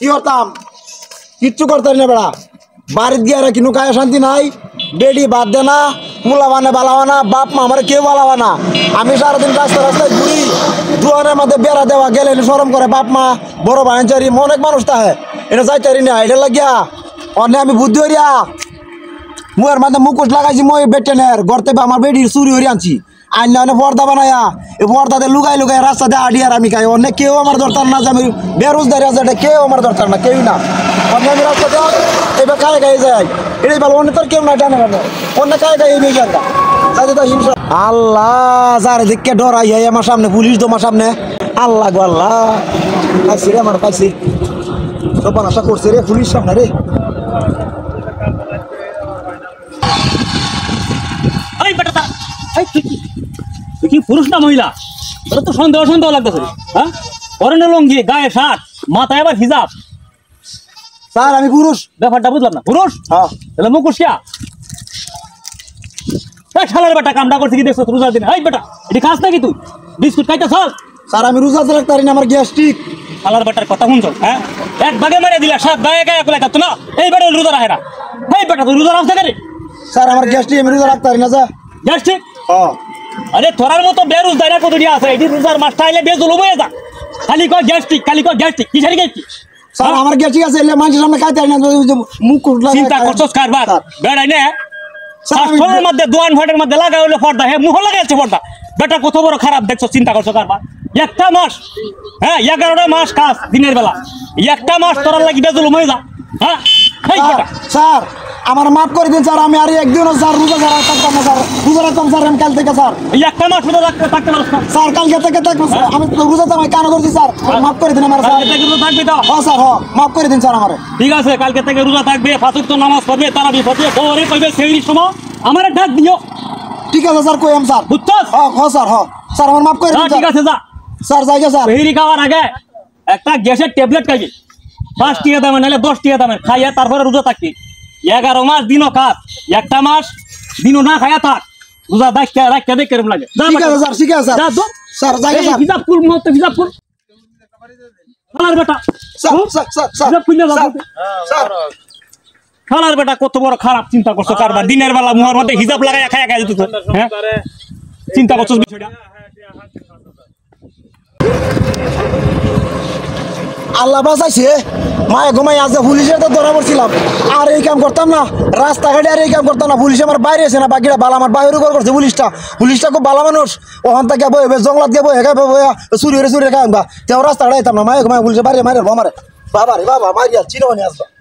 কি করতাম কিচ্ছু করতে না বেড়া বাড়িতে গিয়ে আর কিনু খায় শান্তি নাই বেডি বাদ দে না মুলা বানে বালাবা না বাপ মা আমার কেউ বালাবা না আমি সারাদিন রাস্তায় রাস্তায় ঘুরি দুয়ারের মধ্যে বেড়া দেওয়া গেলে সরম করে বাপ মা বড় ভাইচারি অনেক মানুষ তাহে এটা যাইতারি না এটা লাগিয়া অনেক আমি বুদ্ধি হরিয়া মুয়ের মাঝে মুখোশ লাগাইছি মই বেটেনের গড়তে আমার বেডির চুরি হরি আনছি আইন না অনেক পর্দা বানায়া এই পর্দাতে লুকাই লুকাই রাস্তাতে আডি আর আমি খাই অনেক কেউ আমার দরকার না যে আমি বেরোজগারি আছে এটা কেউ আমার দরকার না কেউ না অনেক আমি রাস্তাতে এবার খাই খাই যায় এটাই ভালো অনেক তোর কেউ না টানে কেন অনেক খাই খাই এই বেজানটা আল্লাহ যারে দেখে ডরাই আমার সামনে পুলিশ তোমার সামনে আল্লাহ গো আল্লাহ পাইছি রে আমার পাইছি সব আশা করছে রে পুলিশ সামনে রে তুই কি পুরুষ না মহিলা তোর তো সন্দেহ সন্দেহ লাগতেছে হ্যাঁ পরনে লুঙ্গি গায়ে শার্ট মাথায় আবার হিজাব স্যার আমি পুরুষ ব্যাপারটা বুঝলাম না পুরুষ হ্যাঁ তাহলে মুখোশিয়া শালার বেটা কামটা করছে কি দেখছো রোজার দিন এই বেটা এটি খাস নাকি তুই বিস্কুট খাইতে চল স্যার আমি রোজা রাখতে পারি না আমার গ্যাস্ট্রিক শালার বেটার কথা শুনছো হ্যাঁ এক ভাগে মারিয়ে দিলা সাত গায়ে গায়ে করে কাটতো না এই বেটা রোজা রাখে না এই বেটা তুই রোজা রাখতে পারি স্যার আমার গ্যাস্ট্রিক আমি রোজা রাখতে পারি না স্যার গ্যাস্ট্রিক হ্যাঁ আরে তোরার মতো বেরোজগার কতটি আছে এটি রোজার মাসটা আইলে বেজল হয়ে যা খালি কয় গ্যাস্ট্রিক কি ছাড়ি গেছি স্যার আমার গ্যাস্ট্রিক আছে এলে মানুষের সামনে খাইতে পারি না মুখ চিন্তা করছস কারবার বেড়াই না শাস্ত্রের মধ্যে দোয়ান ফাটের মধ্যে লাগা হইলো পর্দা হ্যাঁ মুহ লাগাইছে পর্দা বেটা কত বড় খারাপ দেখছো চিন্তা করছো কারবার একটা মাস হ্যাঁ 11টা মাস কাজ দিনের বেলা একটা মাস তোরার লাগি বেজল হয়ে যা হ্যাঁ স্যার আমার মাফ করে দিন স্যার আমি আর একদিনও স্যার রোজা ছাড়া থাকতাম না স্যার রোজা রাখতাম স্যার আমি কাল থেকে স্যার একটা মাস রোজা থাকতে পারছ না স্যার কালকে থেকে থাকবো স্যার আমি রোজা তো আমি কেন করছি স্যার মাফ করে দিন আমার স্যার থাকবি তো হ্যাঁ স্যার হ্যাঁ মাফ করে দিন স্যার আমার ঠিক আছে কালকে থেকে রোজা থাকবে পাঁচ ওয়াক্ত নামাজ পড়বে তারাবি পড়বে বউরে কইবে সেই সময় আমারে ডাক দিও ঠিক আছে স্যার কইম স্যার বুঝছস হ্যাঁ স্যার হ্যাঁ স্যার আমার মাফ করে দিন ঠিক আছে যা স্যার যাইগে স্যার সেহরি খাওয়ার আগে একটা গ্যাসের ট্যাবলেট খাইবি 5 টাকা দামের নাহলে 10 টাকা দামের খাইয়া তারপরে রোজা থাকবি 11 মাস দিনও খাস একটা মাস দিনও না খাইয়া থাক রোজা রাখতে দেখ কেরম লাগে ঠিক আছে স্যার ঠিক আছে স্যার স্যার যাইগে স্যার হিসাব কুল মত হিসাব কুল শালার বেটা স্যার শালার বেটা কত বড় খারাপ চিন্তা করছো কারবার দিনের বেলা মুহর মধ্যে হিসাব লাগাইয়া খাইয়া খাইয়া দিত হ্যাঁ চিন্তা করছো বিষয়টা আল্লাহ বাঁচাইছে মায়ে ঘুমাই আছে পুলিশের তো ধরা পড়ছিলাম আর এই কাম করতাম না রাস্তাঘাটে আর এই কাম করতাম না পুলিশ আমার বাইরে আছে না বাকিটা বালা আমার বাইরে কল করছে পুলিশটা খুব ভালো মানুষ ওখান থেকে বই জঙ্গলাত গিয়ে বই হেঁকে চুরি হয়ে খাই তেও রাস্তাঘাটে আইতাম না মায়ে ঘুমাই পুলিশের বাইরে মারে আমার বাবা রে বাবা মারিয়া চিরবানি আসবা